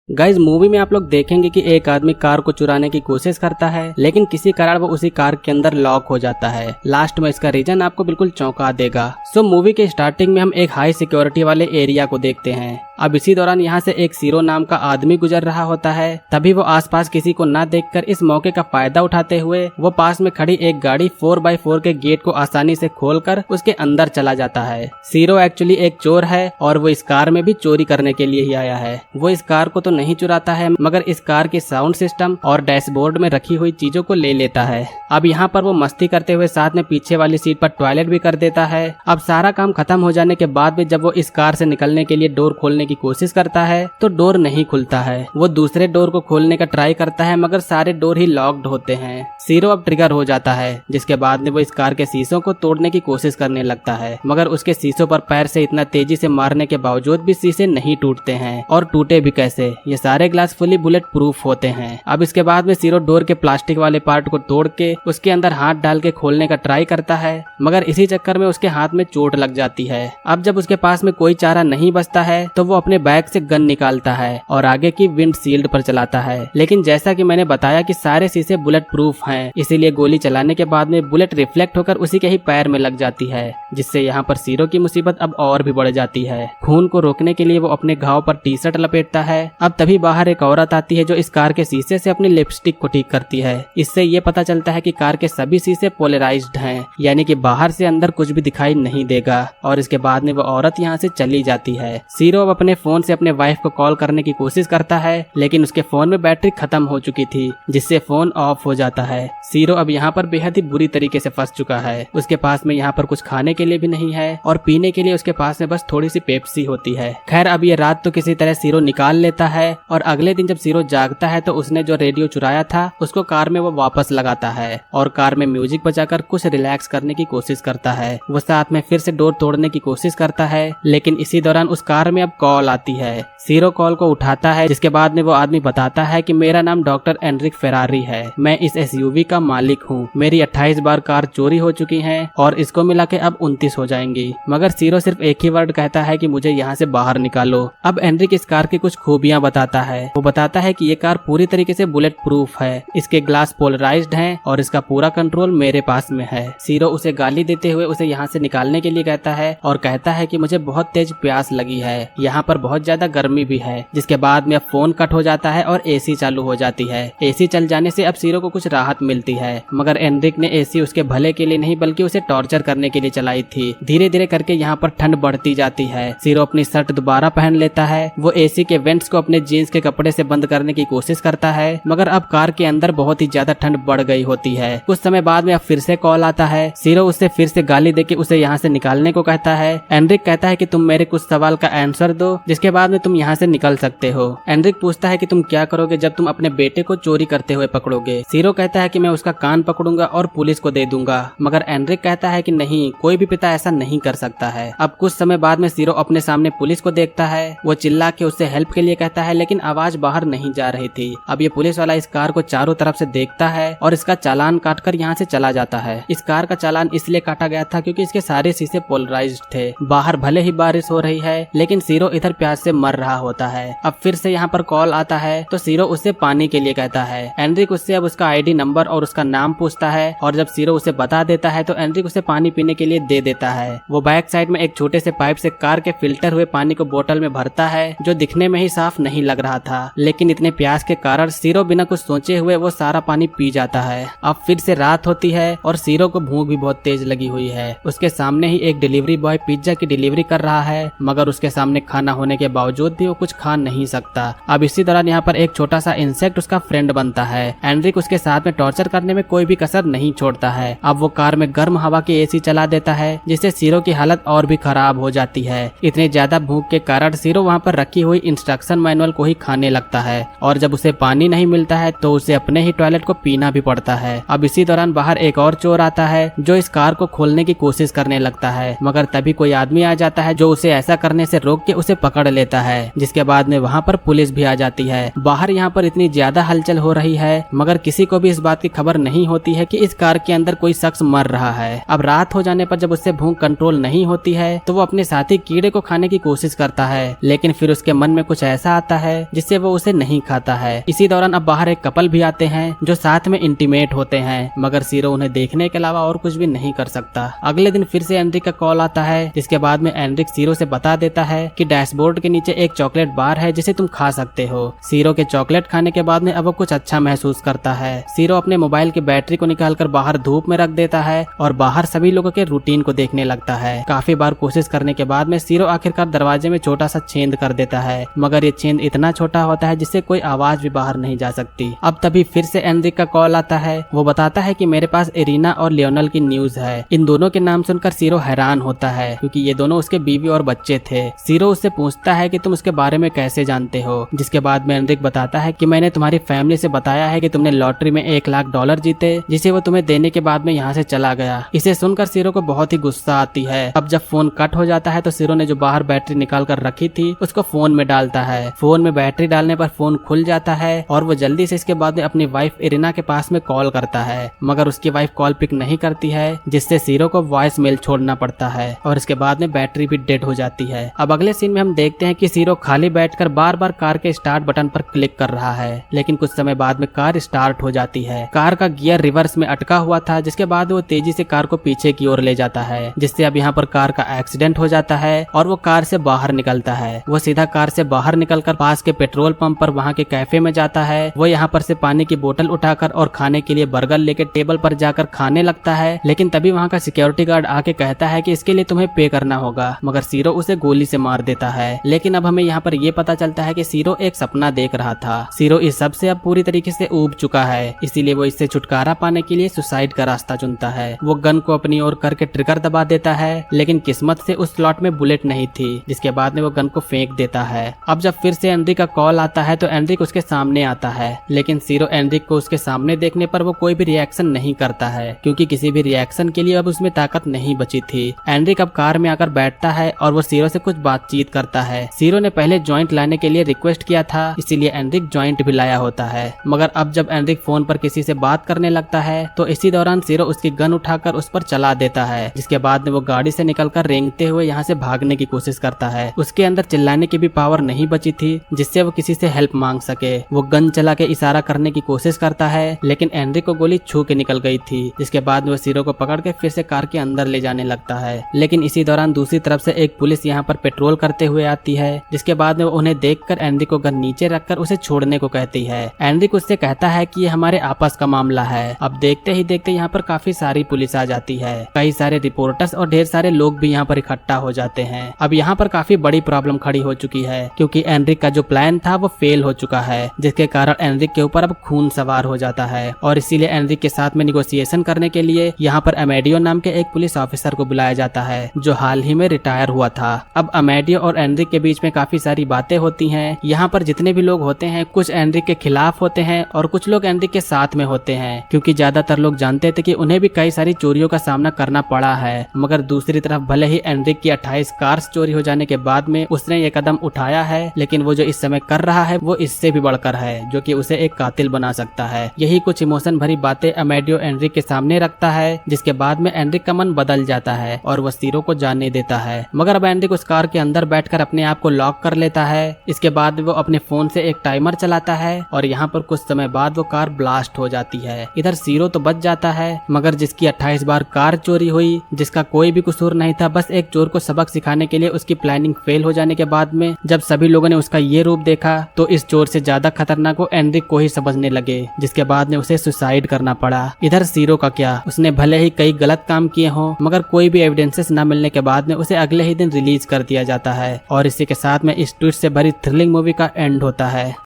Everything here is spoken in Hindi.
गाइज मूवी में आप लोग देखेंगे कि एक आदमी कार को चुराने की कोशिश करता है, लेकिन किसी कारण वो उसी कार के अंदर लॉक हो जाता है। लास्ट में इसका रीजन आपको बिल्कुल चौंका देगा। सो मूवी के स्टार्टिंग में हम एक हाई सिक्योरिटी वाले एरिया को देखते हैं। अब इसी दौरान यहाँ से एक सीरो नाम का आदमी गुजर रहा होता है। तभी वो आसपास किसी को न देखकर इस मौके का फायदा उठाते हुए वो पास में खड़ी एक गाड़ी 4x4 के गेट को आसानी से खोलकर उसके अंदर चला जाता है। सीरो एक्चुअली एक चोर है और वो इस कार में भी चोरी करने के लिए ही आया है। वो इस कार को तो नहीं चुराता है, मगर इस कार के साउंड सिस्टम और डैशबोर्ड में रखी हुई चीजों को ले लेता है। अब यहाँ पर वो मस्ती करते हुए साथ में पीछे वाली सीट पर टॉयलेट भी कर देता है। अब सारा काम खत्म हो जाने के बाद भी जब वो इस कार से निकलने के लिए डोर खोलने की कोशिश करता है तो डोर नहीं खुलता है। वो दूसरे डोर को खोलने का ट्राई करता है, मगर सारे डोर ही लॉक्ड होते हैं। सीरो अब ट्रिगर हो जाता है, जिसके बाद में वो इस कार के शीशों को तोड़ने की कोशिश करने लगता है, मगर उसके शीशों पर पैर से इतना तेजी से मारने के बावजूद भी शीशे नहीं टूटते हैं। और टूटे भी कैसे, ये सारे ग्लास फुली बुलेट प्रूफ होते हैं। अब इसके बाद में सीरो डोर के प्लास्टिक वाले पार्ट को तोड़ के उसके अंदर हाथ डाल के खोलने का ट्राई करता है, मगर इसी चक्कर में उसके हाथ में चोट लग जाती है। अब जब उसके पास में कोई चारा नहीं बचता है तो वो अपने बैग से गन निकालता है और आगे की विंड शील्ड पर चलाता है। लेकिन जैसा कि मैंने बताया कि सारे शीशे बुलेट प्रूफ हैं, इसीलिए गोली चलाने के बाद में बुलेट रिफ्लेक्ट होकर उसी के ही पैर में लग जाती है, जिससे यहाँ पर सीरो की मुसीबत अब और भी बढ़ जाती है। खून को रोकने के लिए वो अपने घाव पर टी शर्ट लपेटता है। अब तभी बाहर एक औरत आती है जो इस कार के शीशे से अपनी लिपस्टिक को ठीक करती है। इससे ये पता चलता है कि कार के सभी शीशे पोलराइज्ड हैं, यानी कि बाहर से अंदर कुछ भी दिखाई नहीं देगा। और इसके बाद में वो औरत यहाँ से चली जाती है। सीरो अब अपने फोन से अपने वाइफ को कॉल करने की कोशिश करता है, लेकिन उसके फोन में बैटरी खत्म हो चुकी थी, जिससे फोन ऑफ हो जाता है। सीरो अब यहाँ पर बेहद ही बुरी तरीके से फंस चुका है। उसके पास में यहाँ पर कुछ खाने के लिए भी नहीं है और पीने के लिए उसके पास में बस थोड़ी सी पेप्सी होती है। खैर अब ये रात तो किसी तरह सीरो निकाल लेता है और अगले दिन जब सीरो जागता है तो उसने जो रेडियो चुराया था उसको कार में वो वापस लगाता है और कार में म्यूजिक बजाकर कुछ रिलैक्स करने की कोशिश करता है। वो साथ में फिर से डोर तोड़ने की कोशिश करता है, लेकिन इसी दौरान उस कार में अब कॉल आती है। सीरो कॉल को उठाता है, जिसके बाद में वो आदमी बताता है कि मेरा नाम डॉक्टर एनरिक फेरारी है, मैं इस एसयूवी का मालिक हूँ। मेरी 28 बार कार चोरी हो चुकी है और इसको मिला के अब 29 हो जाएंगी। मगर सीरो सिर्फ एक ही वर्ड कहता है कि मुझे यहाँ से बाहर निकालो। अब एनरिक इस कार की कुछ खूबियां बताता है। वो बताता है कि ये कार पूरी तरीके से बुलेट प्रूफ है, इसके ग्लास पोलराइज्ड हैं और इसका पूरा कंट्रोल मेरे पास में है। सीरो उसे गाली देते हुए उसे यहाँ से निकालने के लिए कहता है और कहता है कि मुझे बहुत तेज प्यास लगी है, यहाँ पर बहुत ज्यादा गर्मी भी है। जिसके बाद में अब फोन कट हो जाता है और एसी चालू हो जाती है। एसी चल जाने से अब सीरो को कुछ राहत मिलती है, मगर एनरिक ने एसी उसके भले के लिए नहीं बल्कि उसे टॉर्चर करने के लिए चलाई थी। धीरे धीरे करके यहाँ पर ठंड बढ़ती जाती है। सीरो अपनी शर्ट दोबारा पहन लेता है। वो एसी के वेंट्स को अपने जीन्स के कपड़े से बंद करने की कोशिश करता है, मगर अब कार के अंदर बहुत ही ज्यादा ठंड बढ़ गई होती है। कुछ समय बाद में अब फिर से कॉल आता है। सीरो उससे फिर से गाली देके उसे यहाँ से निकालने को कहता है। एनरिक कहता है कि तुम मेरे कुछ सवाल का आंसर दो, जिसके बाद में तुम यहाँ से निकल सकते हो। एनरिक पूछता है कि तुम क्या करोगे जब तुम अपने बेटे को चोरी करते हुए पकड़ोगे। सीरो कहता है कि मैं उसका कान पकड़ूंगा और पुलिस को दे दूंगा, मगर एनरिक कहता है कि नहीं, कोई भी पिता ऐसा नहीं कर सकता है। अब कुछ समय बाद में सीरो अपने सामने पुलिस को देखता है। वो चिल्ला के उससे हेल्प के लिए कहता है, लेकिन आवाज बाहर नहीं जा रही थी। अब ये पुलिस वाला इस कार को चारों तरफ से देखता है और इसका चालान काटकर यहाँ से चला जाता है। इस कार का चालान इसलिए काटा गया था क्योंकि इसके सारे शीशे पोलराइज्ड थे। बाहर भले ही बारिश हो रही है, लेकिन सीरो इधर प्यास से मर रहा होता है। अब फिर से यहाँ पर कॉल आता है तो सीरो उससे पानी के लिए कहता है। एनरिक उससे अब उसका आईडी नंबर और उसका नाम पूछता है और जब सीरो उसे बता देता है तो एनरिक उसे पानी पीने के लिए दे देता है। वो बैक साइड में एक छोटे से पाइप से कार के फिल्टर हुए पानी को बोतल में भरता है, जो दिखने में ही साफ नहीं लग रहा था, लेकिन इतने प्यास के कारण सीरो बिना कुछ सोचे हुए वो सारा पानी पी जाता है। अब फिर से रात होती है और सीरो को भूख भी बहुत तेज लगी हुई है। उसके सामने ही एक डिलीवरी बॉय पिज्जा की डिलीवरी कर रहा है, मगर उसके सामने खाना होने के बावजूद भी वो कुछ खा नहीं सकता। अब इसी दौरान यहाँ पर एक छोटा सा इंसेक्ट उसका फ्रेंड बनता है। एनरिक उसके साथ में टॉर्चर करने में कोई भी कसर नहीं छोड़ता है। अब वो कार में गर्म हवा की एसी चला देता है, जिससे सीरो की हालत और भी खराब हो जाती है। इतने ज्यादा भूख के कारण सीरो वहाँ पर रखी हुई इंस्ट्रक्शन मैनुअल को ही खाने लगता है और जब उसे पानी नहीं मिलता है तो उसे अपने ही टॉयलेट को पीना भी पड़ता है। अब इसी दौरान बाहर एक और चोर आता है जो इस कार को खोलने की कोशिश करने लगता है, मगर तभी कोई आदमी आ जाता है जो उसे ऐसा करने से रोक के उसे पकड़ लेता है, जिसके बाद में वहाँ पर पुलिस भी आ जाती है। बाहर यहाँ पर इतनी ज्यादा हलचल हो रही है, मगर किसी को भी इस बात की खबर नहीं होती है कि इस कार के अंदर कोई शख्स मर रहा है। अब रात हो जाने पर जब उससे भूख कंट्रोल नहीं होती है तो वो अपने साथी कीड़े को खाने की कोशिश करता है, लेकिन फिर उसके मन में कुछ ऐसा आता है जिससे वो उसे नहीं खाता है। इसी दौरान अब बाहर एक कपल भी आते हैं जो साथ में इंटीमेट होते हैं, मगर सीरो उन्हें देखने के अलावा और कुछ भी नहीं कर सकता। अगले दिन फिर से एनरिक का कॉल आता है, जिसके बाद में एनरिक सीरो से बता देता है कि डैशबोर्ड के नीचे एक चॉकलेट बार है जिसे तुम खा सकते हो। सीरो के चॉकलेट खाने के बाद में अब वो कुछ अच्छा महसूस करता है। सीरो अपने मोबाइल की बैटरी को निकालकर बाहर धूप में रख देता है और बाहर सभी लोगों के रूटीन को देखने लगता है। काफी बार कोशिश करने के बाद में सीरो आखिरकार दरवाजे में छोटा सा छेद कर देता है, मगर ये छेद इतना छोटा होता है जिससे कोई आवाज भी बाहर नहीं जा सकती। अब तभी फिर से एनरिक का कॉल आता है। वो बताता है कि मेरे पास इरीना और लियोनल की न्यूज है। इन दोनों के नाम सुनकर सीरो हैरान होता है, क्योंकि ये दोनों उसके बीवी और बच्चे थे। सीरो उससे पूछता है कि तुम उसके बारे में कैसे जानते हो, जिसके बाद में एनरिक बताता है कि मैंने तुम्हारी फैमिली से बताया है कि तुमने लॉटरी में $1,00,000 जीते, जिसे वो तुम्हें देने के बाद में यहाँ से चला गया। इसे सुनकर सीरो को बहुत ही गुस्सा आती है। अब जब फोन कट हो जाता है तो सीरो ने जो बाहर बैटरी निकाल कर रखी थी उसको फोन में डालता है। फोन में बैटरी डालने पर फोन खुल जाता है और वो जल्दी से इसके बाद में अपनी वाइफ इरिना के पास में कॉल करता है, मगर उसकी वाइफ कॉल पिक नहीं करती है, जिससे सीरो को वॉइस मेल छोड़ना पड़ता है और इसके बाद में बैटरी भी डेड हो जाती है। अब अगले सीन में हम देखते हैं कि सीरो खाली बैठकर बार बार कार के स्टार्ट बटन पर क्लिक कर रहा है, लेकिन कुछ समय बाद में कार स्टार्ट हो जाती है। कार का गियर रिवर्स में अटका हुआ था, जिसके बाद वो तेजी से कार को पीछे की ओर ले जाता है, जिससे अब यहाँ पर कार का एक्सीडेंट हो जाता है और वो कार से बाहर निकलता है। वो सीधा कार से बाहर निकलकर पास के पेट्रोल पंप पर वहाँ के कैफे में जाता है। वो यहाँ पर से पानी की बोतल उठाकर और खाने के लिए बर्गर लेके टेबल पर जाकर खाने लगता है, लेकिन तभी वहाँ का सिक्योरिटी गार्ड आके कहता है कि इसके लिए तुम्हें पे करना होगा, मगर सीरो उसे गोली से मार देता है। लेकिन अब हमें यहाँ पर ये पता चलता है कि सीरो एक सपना देख रहा था। सीरो इस सब से अब पूरी तरीके से ऊब चुका है, इसीलिए वो इससे छुटकारा पाने के लिए सुसाइड का रास्ता चुनता है। वो गन को अपनी ओर करके ट्रिगर दबा देता है, लेकिन किस्मत से उस स्लॉट में बुलेट नहीं थी, जिसके बाद में वो गन को फेंक देता है। अब जब फिर से एनरिक का कॉल आता है तो एनरिक उसके सामने आता है, लेकिन सीरो एनरिक को उसके सामने देखने पर वो कोई भी रिएक्शन नहीं करता है, क्योंकि किसी भी रिएक्शन के लिए अब उसमें ताकत नहीं बची थी। एनरिक अब कार में आकर बैठता है और वो सीरो से कुछ बातचीत करता है। सीरो ने पहले जॉइंट लाने के लिए रिक्वेस्ट किया था, इसीलिए एनरिक जॉइंट भी लाया होता है, मगर अब जब एनरिक फोन पर किसी से बात करने लगता है तो इसी दौरान सीरो उसकी गन उठाकर उस पर चला देता है, जिसके बाद में वो गाड़ी से निकलकर रेंगते हुए यहाँ से भागने की कोशिश करता है। उसके अंदर चिल्लाने की भी पावर नहीं बची थी जिससे वो किसी से हेल्प मांग सके। वो गन चला के इशारा करने की कोशिश करता है, लेकिन एनरिक को गोली छू के निकल गई थी, जिसके बाद में वो सीरो को पकड़ के फिर से कार के अंदर ले जाने लगता है। लेकिन इसी दौरान दूसरी तरफ से एक पुलिस यहाँ पर पेट्रोल करते हुए आती है, जिसके बाद में वो उन्हें देखकर एनरिक को गन नीचे रखकर उसे छोड़ने को कहती है। एनरिक उससे कहता है कि ये हमारे आपस का मामला है। अब देखते ही देखते यहाँ पर काफी सारी पुलिस आ जाती है, कई सारे रिपोर्टर्स और ढेर सारे लोग भी यहाँ पर इकट्ठा हो जाते हैं। अब यहाँ पर काफी बड़ी प्रॉब्लम खड़ी हो चुकी है, क्योंकि एनरिक का जो प्लान था वो फेल हो चुका है, जिसके कारण एनरिक के ऊपर अब खून सवार हो जाता है और इसीलिए एनरिक के साथ में निगोशिएशन करने के लिए यहाँ पर अमेडियो नाम के एक पुलिस ऑफिसर को बुलाया जाता है, जो हाल ही में रिटायर हुआ था। अब अमेडियो और एनरिक के बीच में काफी सारी बातें होती हैं। यहाँ पर जितने भी लोग होते हैं कुछ एनरिक के खिलाफ होते हैं और कुछ लोग एनरिक के साथ में होते हैं, क्योंकि ज्यादातर लोग जानते थे कि उन्हें भी कई सारी चोरियों का सामना करना पड़ा है। मगर दूसरी तरफ भले ही एनरिक की 28 कार्स चोरी हो जाने के बाद में उसने ये कदम उठाया है, लेकिन वो जो इस समय कर रहा है वो इससे भी बढ़कर है, जो कि उसे एक कातिल बना सकता है। यही कुछ इमोशन भरी बातें अमेडियो एनरिक के सामने रखता है, जिसके बाद में एनरिक का मन बदल जाता है और वो सीरो को जाने देता है। मगर अब एनरिक उस कार के अंदर बैठकर अपने आप को लॉक कर लेता है। इसके बाद वो अपने फोन से एक टाइमर चलाता है और यहाँ पर कुछ समय बाद वो कार ब्लास्ट हो जाती है। इधर सीरो तो बच जाता है, मगर जिसकी 28 बार कार चोरी हुई, जिसका कोई भी कसूर नहीं था, बस एक चोर को सबक सिखाने के लिए उसकी प्लानिंग फेल हो जाने के बाद में जब सभी लोगों ने उसका ये रूप देखा तो इस चोर से ज्यादा खतरनाक वो एनरिक को ही समझने लगे, जिसके बाद में उसे सुसाइड करना पड़ा। इधर सीरो का क्या, उसने भले ही कई गलत काम किए हों, मगर कोई भी एविडेंसेस न मिलने के बाद में उसे अगले ही दिन रिलीज कर दिया जाता है और इसी के साथ में इस ट्विस्ट से भरी थ्रिलिंग मूवी का एंड होता है।